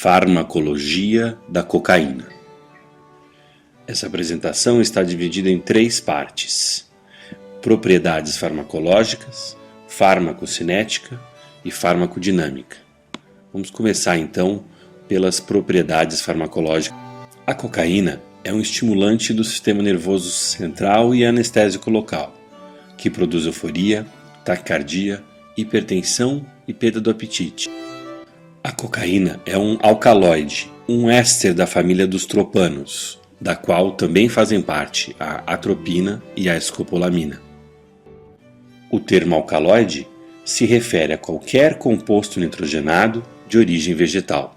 Farmacologia da cocaína. Essa apresentação está dividida em 3 partes: propriedades farmacológicas, farmacocinética e farmacodinâmica. Vamos começar então pelas propriedades farmacológicas. A cocaína é um estimulante do sistema nervoso central e anestésico local, que produz euforia, taquicardia, hipertensão e perda do apetite. A cocaína é um alcaloide, um éster da família dos tropanos, da qual também fazem parte a atropina e a escopolamina. O termo alcaloide se refere a qualquer composto nitrogenado de origem vegetal.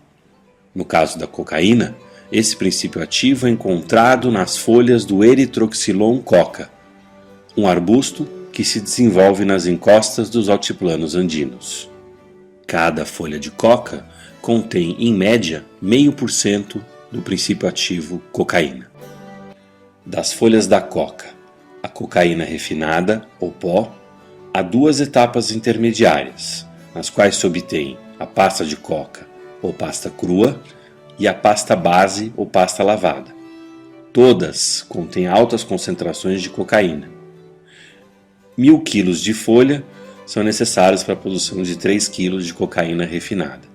No caso da cocaína, esse princípio ativo é encontrado nas folhas do Erythroxylon coca, um arbusto que se desenvolve nas encostas dos altiplanos andinos. Cada folha de coca contém, em média, 0,5% do princípio ativo cocaína. Das folhas da coca, a cocaína refinada, ou pó, há 2 etapas intermediárias, nas quais se obtém a pasta de coca, ou pasta crua, e a pasta base, ou pasta lavada. Todas contêm altas concentrações de cocaína. 1.000 kg de folha são necessários para a produção de 3 kg de cocaína refinada.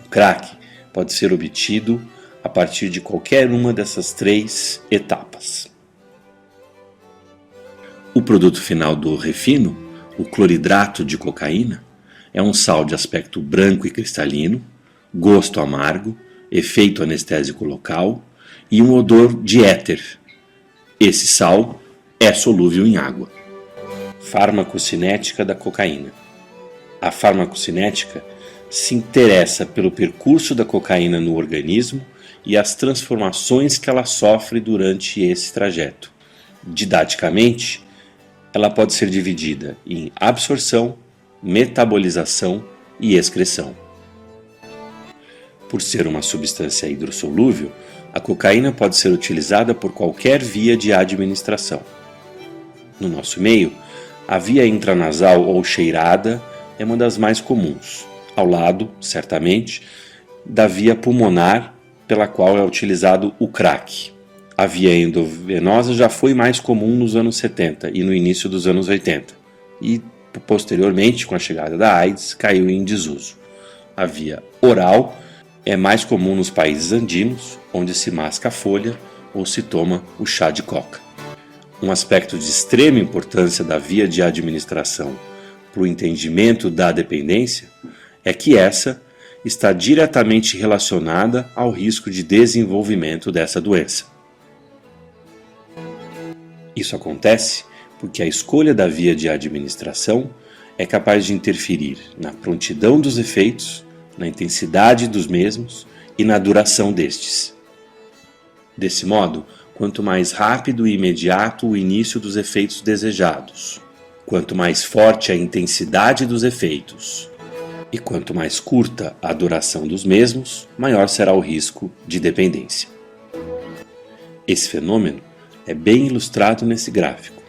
O crack pode ser obtido a partir de qualquer uma dessas 3 etapas. O produto final do refino, o cloridrato de cocaína, é um sal de aspecto branco e cristalino, gosto amargo, efeito anestésico local e um odor de éter. Esse sal é solúvel em água. Farmacocinética da cocaína. A farmacocinética se interessa pelo percurso da cocaína no organismo e as transformações que ela sofre durante esse trajeto. Didaticamente, ela pode ser dividida em absorção, metabolização e excreção. Por ser uma substância hidrossolúvel, a cocaína pode ser utilizada por qualquer via de administração. No nosso meio, a via intranasal ou cheirada é uma das mais comuns, ao lado, certamente, da via pulmonar pela qual é utilizado o crack. A via endovenosa já foi mais comum nos anos 70 e no início dos anos 80, e posteriormente, com a chegada da AIDS, caiu em desuso. A via oral é mais comum nos países andinos, onde se masca a folha ou se toma o chá de coca. Um aspecto de extrema importância da via de administração para o entendimento da dependência é que essa está diretamente relacionada ao risco de desenvolvimento dessa doença. Isso acontece porque a escolha da via de administração é capaz de interferir na prontidão dos efeitos, na intensidade dos mesmos e na duração destes. Desse modo, quanto mais rápido e imediato o início dos efeitos desejados, quanto mais forte a intensidade dos efeitos e quanto mais curta a duração dos mesmos, maior será o risco de dependência. Esse fenômeno é bem ilustrado nesse gráfico,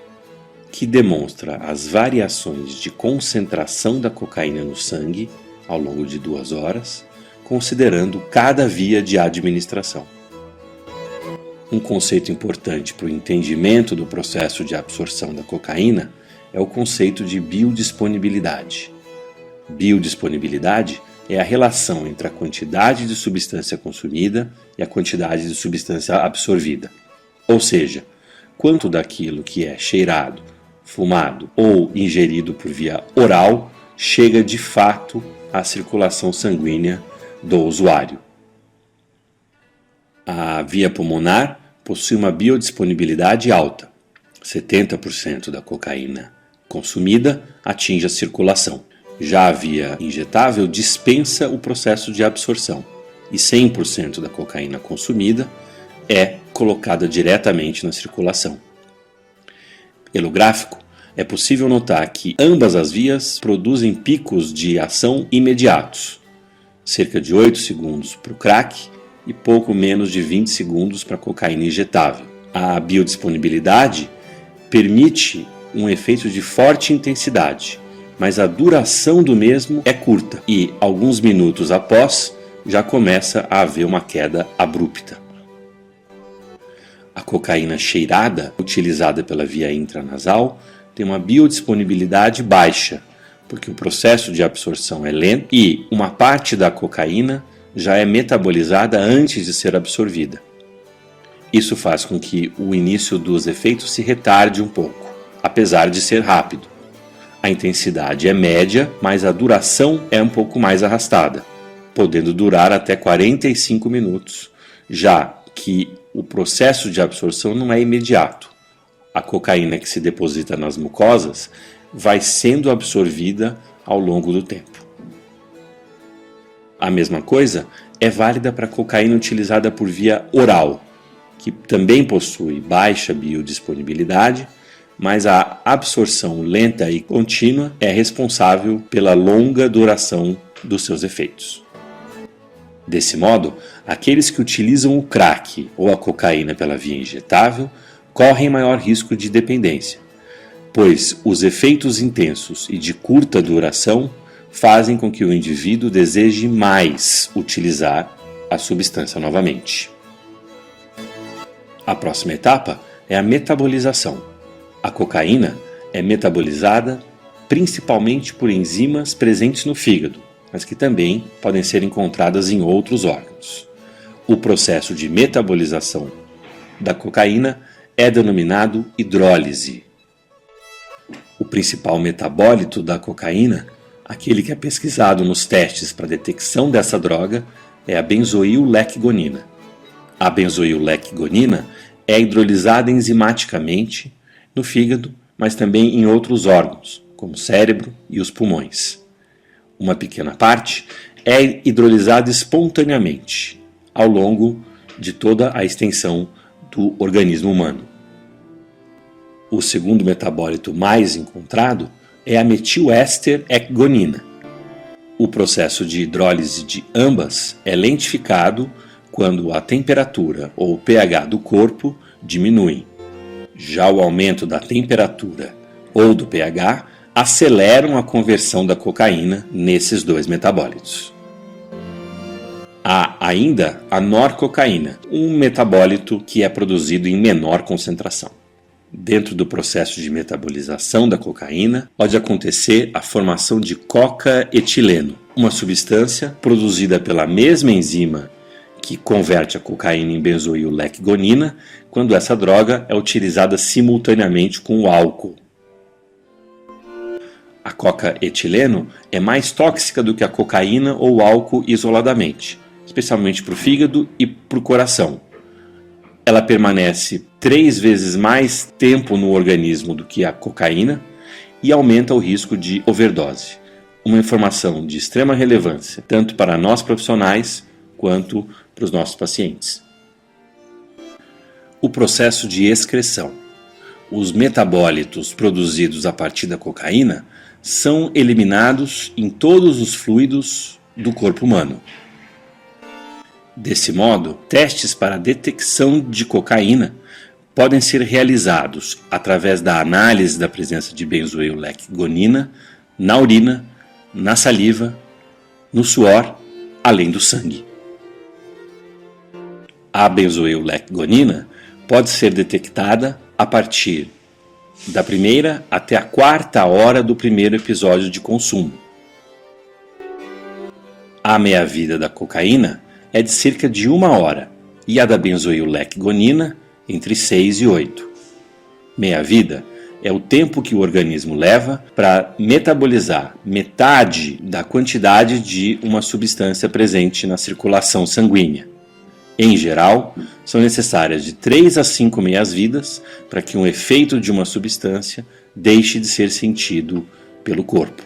que demonstra as variações de concentração da cocaína no sangue ao longo de 2 horas, considerando cada via de administração. Um conceito importante para o entendimento do processo de absorção da cocaína é o conceito de biodisponibilidade. Biodisponibilidade é a relação entre a quantidade de substância consumida e a quantidade de substância absorvida. Ou seja, quanto daquilo que é cheirado, fumado ou ingerido por via oral chega de fato à circulação sanguínea do usuário. A via pulmonar possui uma biodisponibilidade alta. 70% da cocaína consumida atinge a circulação. Já a via injetável dispensa o processo de absorção e 100% da cocaína consumida é colocada diretamente na circulação. Pelo gráfico, é possível notar que ambas as vias produzem picos de ação imediatos, cerca de 8 segundos para o crack e pouco menos de 20 segundos para a cocaína injetável. A biodisponibilidade permite um efeito de forte intensidade, mas a duração do mesmo é curta e, alguns minutos após, já começa a haver uma queda abrupta. A cocaína cheirada, utilizada pela via intranasal, tem uma biodisponibilidade baixa, porque o processo de absorção é lento e uma parte da cocaína já é metabolizada antes de ser absorvida. Isso faz com que o início dos efeitos se retarde um pouco, apesar de ser rápido. A intensidade é média, mas a duração é um pouco mais arrastada, podendo durar até 45 minutos, já que o processo de absorção não é imediato. A cocaína que se deposita nas mucosas vai sendo absorvida ao longo do tempo. A mesma coisa é válida para a cocaína utilizada por via oral, que também possui baixa biodisponibilidade, mas a absorção lenta e contínua é responsável pela longa duração dos seus efeitos. Desse modo, aqueles que utilizam o crack ou a cocaína pela via injetável correm maior risco de dependência, pois os efeitos intensos e de curta duração fazem com que o indivíduo deseje mais utilizar a substância novamente. A próxima etapa é a metabolização. A cocaína é metabolizada principalmente por enzimas presentes no fígado, mas que também podem ser encontradas em outros órgãos. O processo de metabolização da cocaína é denominado hidrólise. O principal metabólito da cocaína, aquele que é pesquisado nos testes para detecção dessa droga, é a benzoil-lecgonina. A benzoil-lecgonina é hidrolisada enzimaticamente no fígado, mas também em outros órgãos, como o cérebro e os pulmões. Uma pequena parte é hidrolisada espontaneamente ao longo de toda a extensão do organismo humano. O segundo metabólito mais encontrado é a metil-éster-ecgonina. O processo de hidrólise de ambas é lentificado quando a temperatura ou o pH do corpo diminuem. Já o aumento da temperatura ou do pH aceleram a conversão da cocaína nesses dois metabólitos. Há ainda a norcocaína, um metabólito que é produzido em menor concentração. Dentro do processo de metabolização da cocaína, pode acontecer a formação de coca-etileno, uma substância produzida pela mesma enzima que converte a cocaína em benzoil-lecgonina, quando essa droga é utilizada simultaneamente com o álcool. A coca-etileno é mais tóxica do que a cocaína ou o álcool isoladamente, especialmente para o fígado e para o coração. Ela permanece 3 vezes mais tempo no organismo do que a cocaína e aumenta o risco de overdose. Uma informação de extrema relevância, tanto para nós profissionais quanto para os nossos pacientes. O processo de excreção. Os metabólitos produzidos a partir da cocaína são eliminados em todos os fluidos do corpo humano. Desse modo, testes para a detecção de cocaína podem ser realizados através da análise da presença de benzoil-lecgonina na urina, na saliva, no suor, além do sangue. A benzoil-lecgonina pode ser detectada a partir da primeira até a 4ª hora do primeiro episódio de consumo. A meia-vida da cocaína é de cerca de 1 hora e a da benzoil-lecgonina entre 6 e 8. Meia-vida é o tempo que o organismo leva para metabolizar metade da quantidade de uma substância presente na circulação sanguínea. Em geral, são necessárias de 3 a 5 meias-vidas para que um efeito de uma substância deixe de ser sentido pelo corpo.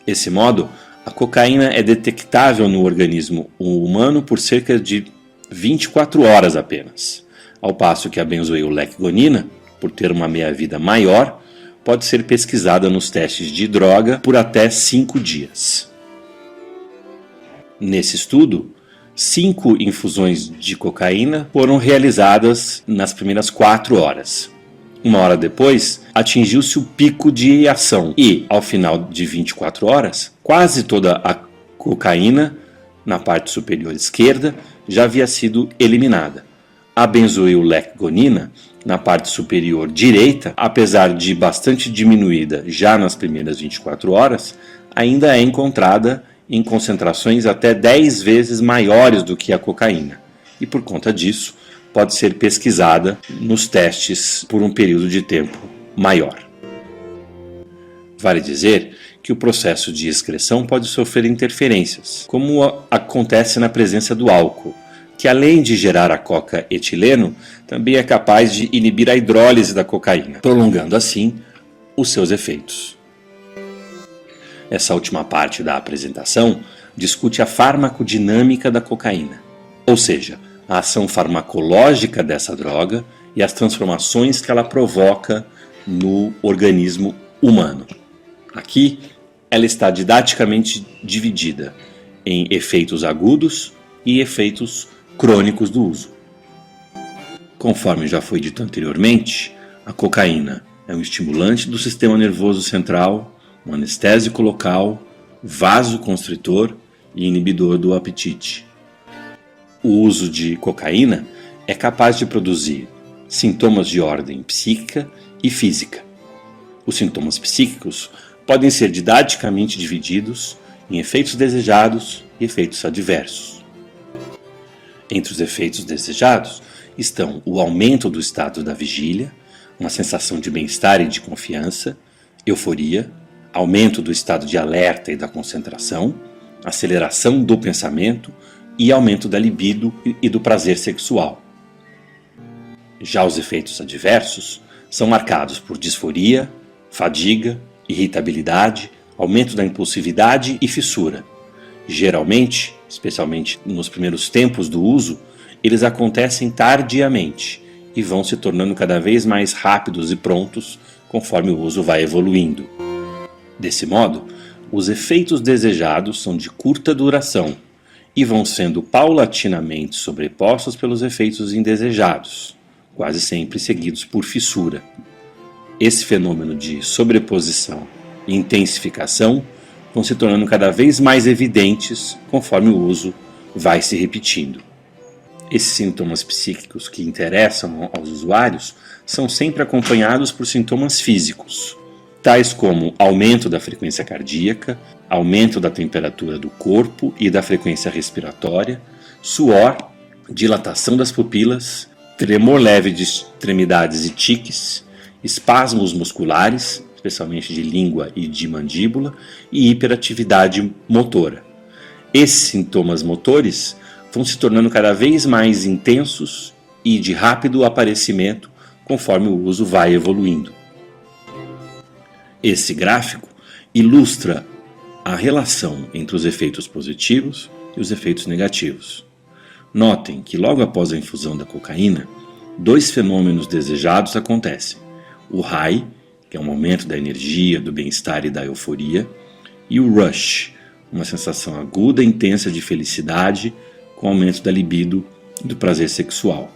Desse modo, a cocaína é detectável no organismo humano por cerca de 24 horas apenas, ao passo que a benzoil-lecgonina, por ter uma meia-vida maior, pode ser pesquisada nos testes de droga por até 5 dias. Nesse estudo, 5 infusões de cocaína foram realizadas nas primeiras 4 horas. 1 hora depois, atingiu-se o pico de ação e, ao final de 24 horas, quase toda a cocaína, na parte superior esquerda, já havia sido eliminada. A benzoilecgonina, na parte superior direita, apesar de bastante diminuída já nas primeiras 24 horas, ainda é encontrada em concentrações até 10 vezes maiores do que a cocaína. E por conta disso, pode ser pesquisada nos testes por um período de tempo maior. Vale dizer que o processo de excreção pode sofrer interferências, como acontece na presença do álcool, que além de gerar a coca-etileno, também é capaz de inibir a hidrólise da cocaína, prolongando assim os seus efeitos. Essa última parte da apresentação discute a farmacodinâmica da cocaína, ou seja, a ação farmacológica dessa droga e as transformações que ela provoca no organismo humano. Aqui, ela está didaticamente dividida em efeitos agudos e efeitos crônicos do uso. Conforme já foi dito anteriormente, a cocaína é um estimulante do sistema nervoso central, um anestésico local, vasoconstritor e inibidor do apetite. O uso de cocaína é capaz de produzir sintomas de ordem psíquica e física. Os sintomas psíquicos podem ser didaticamente divididos em efeitos desejados e efeitos adversos. Entre os efeitos desejados estão o aumento do estado da vigília, uma sensação de bem-estar e de confiança, euforia, aumento do estado de alerta e da concentração, aceleração do pensamento e aumento da libido e do prazer sexual. Já os efeitos adversos são marcados por disforia, fadiga, irritabilidade, aumento da impulsividade e fissura. Geralmente, especialmente nos primeiros tempos do uso, eles acontecem tardiamente e vão se tornando cada vez mais rápidos e prontos conforme o uso vai evoluindo. Desse modo, os efeitos desejados são de curta duração e vão sendo paulatinamente sobrepostos pelos efeitos indesejados, quase sempre seguidos por fissura. Esse fenômeno de sobreposição e intensificação vão se tornando cada vez mais evidentes conforme o uso vai se repetindo. Esses sintomas psíquicos que interessam aos usuários são sempre acompanhados por sintomas físicos, tais como aumento da frequência cardíaca, aumento da temperatura do corpo e da frequência respiratória, suor, dilatação das pupilas, tremor leve de extremidades e tiques, espasmos musculares, especialmente de língua e de mandíbula, e hiperatividade motora. Esses sintomas motores vão se tornando cada vez mais intensos e de rápido aparecimento conforme o uso vai evoluindo. Esse gráfico ilustra a relação entre os efeitos positivos e os efeitos negativos. Notem que logo após a infusão da cocaína, dois fenômenos desejados acontecem. O high, que é um aumento da energia, do bem-estar e da euforia, e o rush, uma sensação aguda e intensa de felicidade com aumento da libido e do prazer sexual.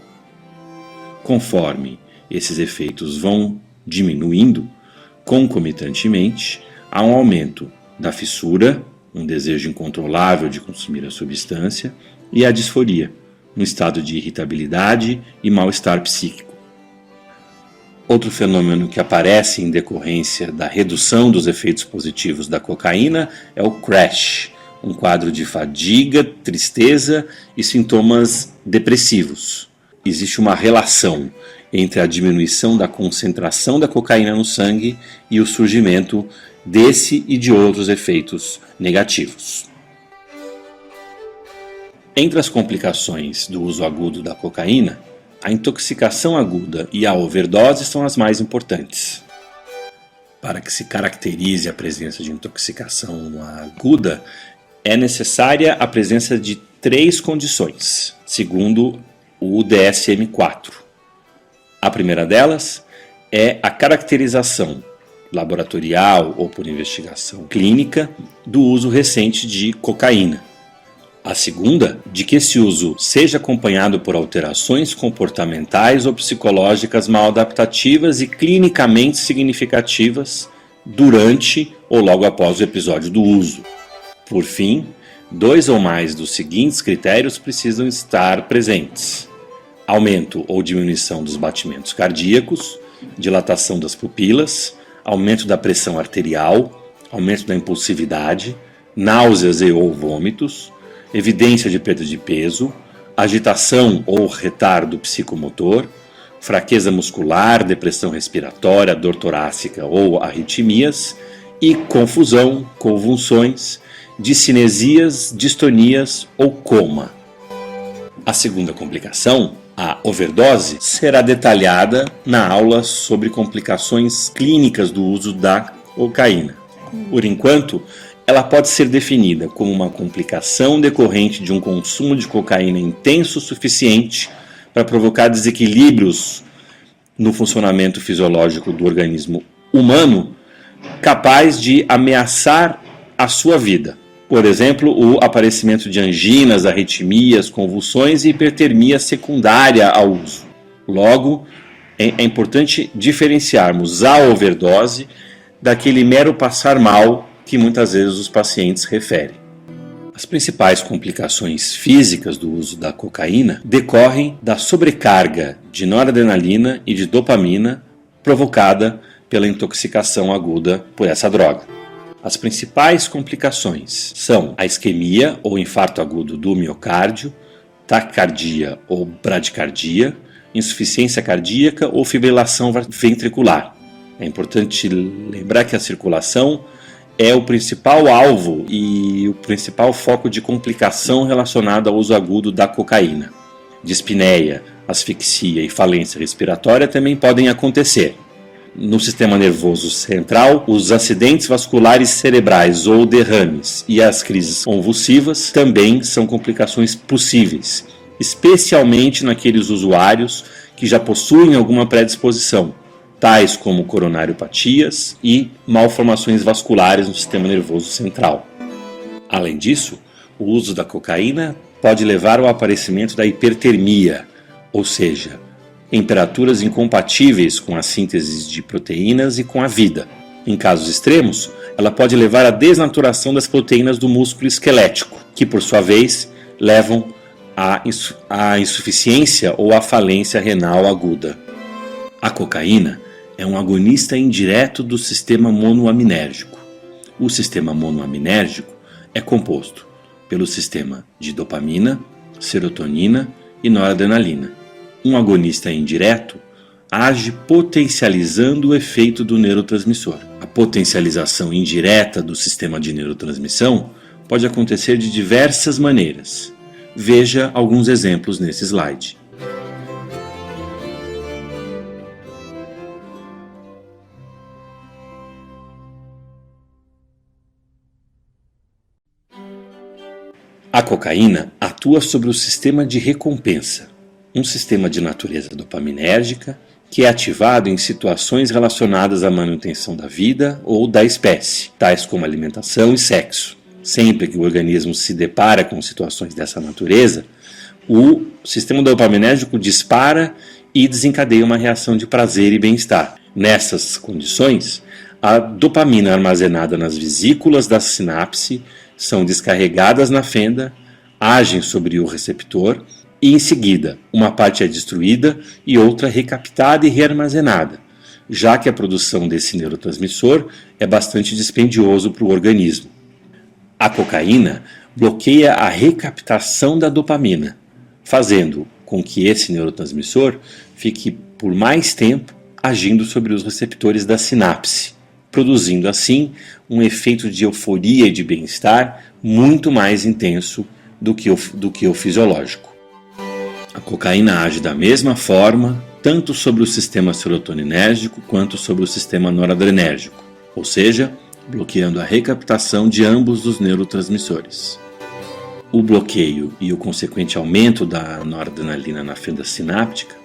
Conforme esses efeitos vão diminuindo, concomitantemente, há um aumento da fissura, um desejo incontrolável de consumir a substância, e a disforia, um estado de irritabilidade e mal-estar psíquico. Outro fenômeno que aparece em decorrência da redução dos efeitos positivos da cocaína é o crash, um quadro de fadiga, tristeza e sintomas depressivos. Existe uma relação entre a diminuição da concentração da cocaína no sangue e o surgimento desse e de outros efeitos negativos. Entre as complicações do uso agudo da cocaína, a intoxicação aguda e a overdose são as mais importantes. Para que se caracterize a presença de intoxicação aguda, é necessária a presença de 3 condições, segundo o DSM-4. A primeira delas é a caracterização laboratorial ou por investigação clínica do uso recente de cocaína. A segunda, de que esse uso seja acompanhado por alterações comportamentais ou psicológicas mal adaptativas e clinicamente significativas durante ou logo após o episódio do uso. Por fim, 2 ou mais dos seguintes critérios precisam estar presentes: aumento ou diminuição dos batimentos cardíacos, dilatação das pupilas, aumento da pressão arterial, aumento da impulsividade, náuseas e ou vômitos, evidência de perda de peso, agitação ou retardo psicomotor, fraqueza muscular, depressão respiratória, dor torácica ou arritmias, e confusão, convulsões, discinesias, distonias ou coma. A segunda complicação, a overdose, será detalhada na aula sobre complicações clínicas do uso da cocaína. Por enquanto, ela pode ser definida como uma complicação decorrente de um consumo de cocaína intenso o suficiente para provocar desequilíbrios no funcionamento fisiológico do organismo humano, capaz de ameaçar a sua vida. Por exemplo, o aparecimento de anginas, arritmias, convulsões e hipertermia secundária ao uso. Logo, é importante diferenciarmos a overdose daquele mero passar mal que muitas vezes os pacientes referem. As principais complicações físicas do uso da cocaína decorrem da sobrecarga de noradrenalina e de dopamina provocada pela intoxicação aguda por essa droga. As principais complicações são a isquemia ou infarto agudo do miocárdio, taquicardia ou bradicardia, insuficiência cardíaca ou fibrilação ventricular. É importante lembrar que a circulação é o principal alvo e o principal foco de complicação relacionada ao uso agudo da cocaína. Dispneia, asfixia e falência respiratória também podem acontecer. No sistema nervoso central, os acidentes vasculares cerebrais ou derrames e as crises convulsivas também são complicações possíveis, especialmente naqueles usuários que já possuem alguma predisposição, tais como coronariopatias e malformações vasculares no sistema nervoso central. Além disso, o uso da cocaína pode levar ao aparecimento da hipertermia, ou seja, temperaturas incompatíveis com a síntese de proteínas e com a vida. Em casos extremos, ela pode levar à desnaturação das proteínas do músculo esquelético, que por sua vez levam à insuficiência ou à falência renal aguda. A cocaína é um agonista indireto do sistema monoaminérgico. O sistema monoaminérgico é composto pelo sistema de dopamina, serotonina e noradrenalina. Um agonista indireto age potencializando o efeito do neurotransmissor. A potencialização indireta do sistema de neurotransmissão pode acontecer de diversas maneiras. Veja alguns exemplos nesse slide. A cocaína atua sobre o sistema de recompensa, um sistema de natureza dopaminérgica que é ativado em situações relacionadas à manutenção da vida ou da espécie, tais como alimentação e sexo. Sempre que o organismo se depara com situações dessa natureza, o sistema dopaminérgico dispara e desencadeia uma reação de prazer e bem-estar. Nessas condições, a dopamina armazenada nas vesículas da sinapse são descarregadas na fenda, agem sobre o receptor e, em seguida, uma parte é destruída e outra recaptada e rearmazenada, já que a produção desse neurotransmissor é bastante dispendioso para o organismo. A cocaína bloqueia a recaptação da dopamina, fazendo com que esse neurotransmissor fique por mais tempo agindo sobre os receptores da sinapse, produzindo assim um efeito de euforia e de bem-estar muito mais intenso do que o fisiológico. A cocaína age da mesma forma tanto sobre o sistema serotoninérgico quanto sobre o sistema noradrenérgico, ou seja, bloqueando a recaptação de ambos os neurotransmissores. O bloqueio e o consequente aumento da noradrenalina na fenda sináptica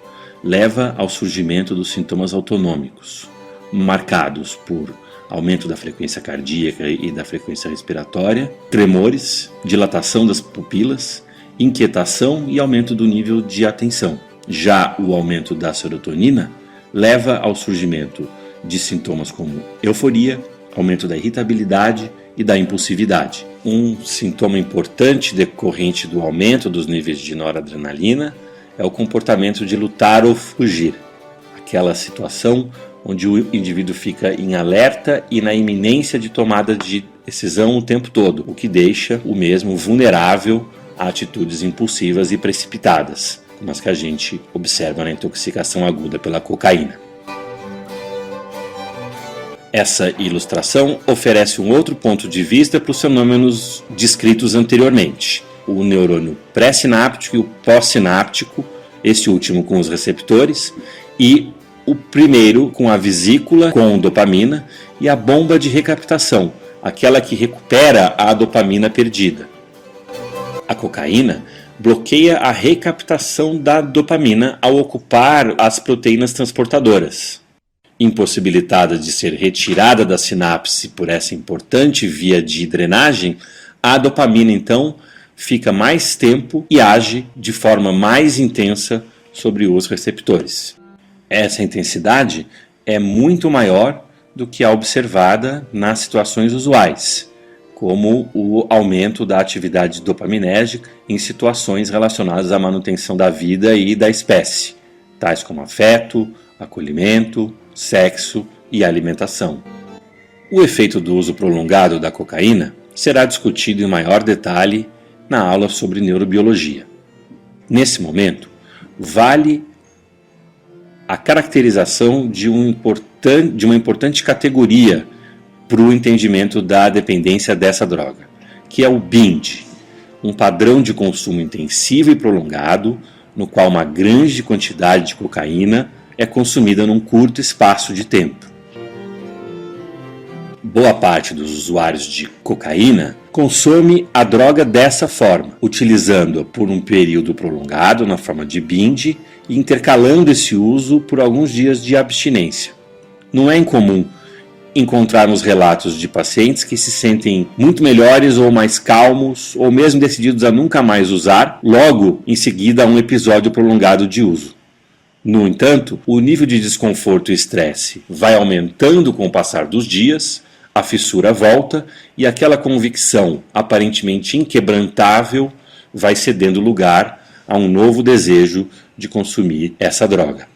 leva ao surgimento dos sintomas autonômicos, marcados por aumento da frequência cardíaca e da frequência respiratória, tremores, dilatação das pupilas, inquietação e aumento do nível de atenção. Já o aumento da serotonina leva ao surgimento de sintomas como euforia, aumento da irritabilidade e da impulsividade. Um sintoma importante decorrente do aumento dos níveis de noradrenalina é o comportamento de lutar ou fugir, aquela situação onde o indivíduo fica em alerta e na iminência de tomada de decisão o tempo todo, o que deixa o mesmo vulnerável a atitudes impulsivas e precipitadas, como as que a gente observa na intoxicação aguda pela cocaína. Essa ilustração oferece um outro ponto de vista para os fenômenos descritos anteriormente, o neurônio pré-sináptico e o pós-sináptico, este último com os receptores, e o primeiro com a vesícula com dopamina e a bomba de recaptação, aquela que recupera a dopamina perdida. A cocaína bloqueia a recaptação da dopamina ao ocupar as proteínas transportadoras. Impossibilitada de ser retirada da sinapse por essa importante via de drenagem, a dopamina então fica mais tempo e age de forma mais intensa sobre os receptores. Essa intensidade é muito maior do que a observada nas situações usuais, como o aumento da atividade dopaminérgica em situações relacionadas à manutenção da vida e da espécie, tais como afeto, acolhimento, sexo e alimentação. O efeito do uso prolongado da cocaína será discutido em maior detalhe na aula sobre neurobiologia. Nesse momento, vale a caracterização de uma importante categoria para o entendimento da dependência dessa droga, que é o binge, um padrão de consumo intensivo e prolongado, no qual uma grande quantidade de cocaína é consumida num curto espaço de tempo. Boa parte dos usuários de cocaína consome a droga dessa forma, utilizando-a por um período prolongado na forma de binge e intercalando esse uso por alguns dias de abstinência. Não é incomum encontrarmos relatos de pacientes que se sentem muito melhores ou mais calmos ou mesmo decididos a nunca mais usar, logo em seguida a um episódio prolongado de uso. No entanto, o nível de desconforto e estresse vai aumentando com o passar dos dias, a fissura volta e aquela convicção aparentemente inquebrantável vai cedendo lugar a um novo desejo de consumir essa droga.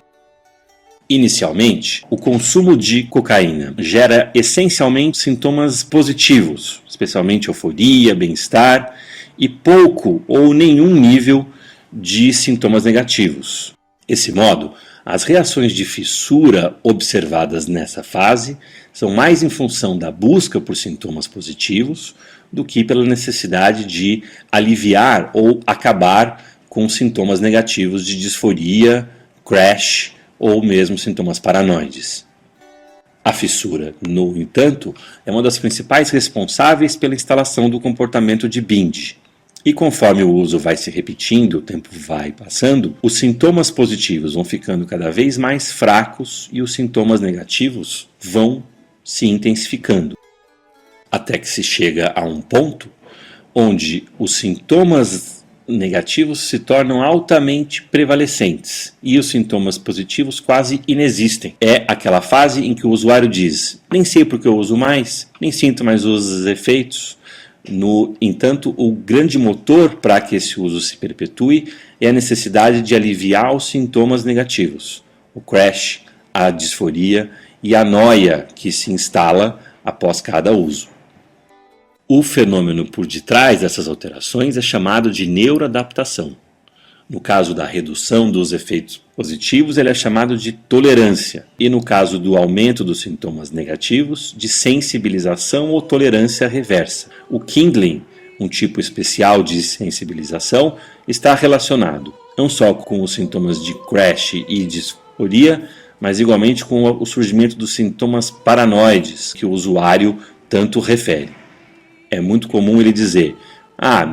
Inicialmente, o consumo de cocaína gera essencialmente sintomas positivos, especialmente euforia, bem-estar e pouco ou nenhum nível de sintomas negativos. Desse modo, as reações de fissura observadas nessa fase são mais em função da busca por sintomas positivos do que pela necessidade de aliviar ou acabar com sintomas negativos de disforia, crash ou mesmo sintomas paranoides. A fissura, no entanto, é uma das principais responsáveis pela instalação do comportamento de binge. E conforme o uso vai se repetindo, o tempo vai passando, os sintomas positivos vão ficando cada vez mais fracos e os sintomas negativos vão se intensificando. Até que se chega a um ponto onde os sintomas negativos se tornam altamente prevalecentes e os sintomas positivos quase inexistem. É aquela fase em que o usuário diz: nem sei porque eu uso mais, nem sinto mais os efeitos. No entanto, o grande motor para que esse uso se perpetue é a necessidade de aliviar os sintomas negativos, o crash, a disforia e a noia que se instala após cada uso. O fenômeno por detrás dessas alterações é chamado de neuroadaptação. No caso da redução dos efeitos positivos, ele é chamado de tolerância, e no caso do aumento dos sintomas negativos, de sensibilização ou tolerância reversa. O kindling, um tipo especial de sensibilização, está relacionado não só com os sintomas de crash e disforia, mas igualmente com o surgimento dos sintomas paranoides que o usuário tanto refere. É muito comum ele dizer: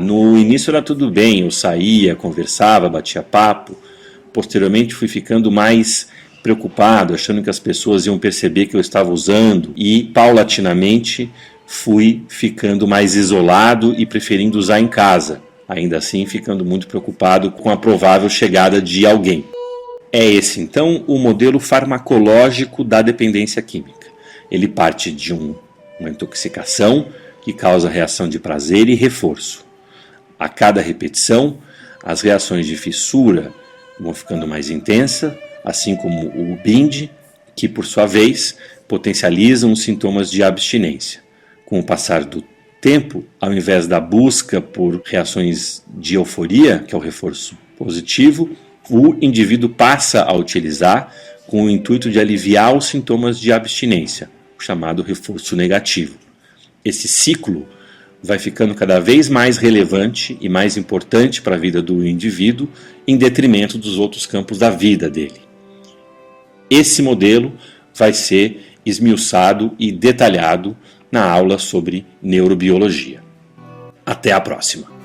no início era tudo bem, eu saía, conversava, batia papo. Posteriormente fui ficando mais preocupado, achando que as pessoas iam perceber que eu estava usando e, paulatinamente, fui ficando mais isolado e preferindo usar em casa, ainda assim ficando muito preocupado com a provável chegada de alguém. É esse, então, o modelo farmacológico da dependência química. Ele parte de uma intoxicação que causa reação de prazer e reforço. A cada repetição, as reações de fissura vão ficando mais intensas, assim como o binge, que por sua vez potencializam os sintomas de abstinência. Com o passar do tempo, ao invés da busca por reações de euforia, que é o reforço positivo, o indivíduo passa a utilizar com o intuito de aliviar os sintomas de abstinência, o chamado reforço negativo. Esse ciclo vai ficando cada vez mais relevante e mais importante para a vida do indivíduo, em detrimento dos outros campos da vida dele. Esse modelo vai ser esmiuçado e detalhado na aula sobre neurobiologia. Até a próxima!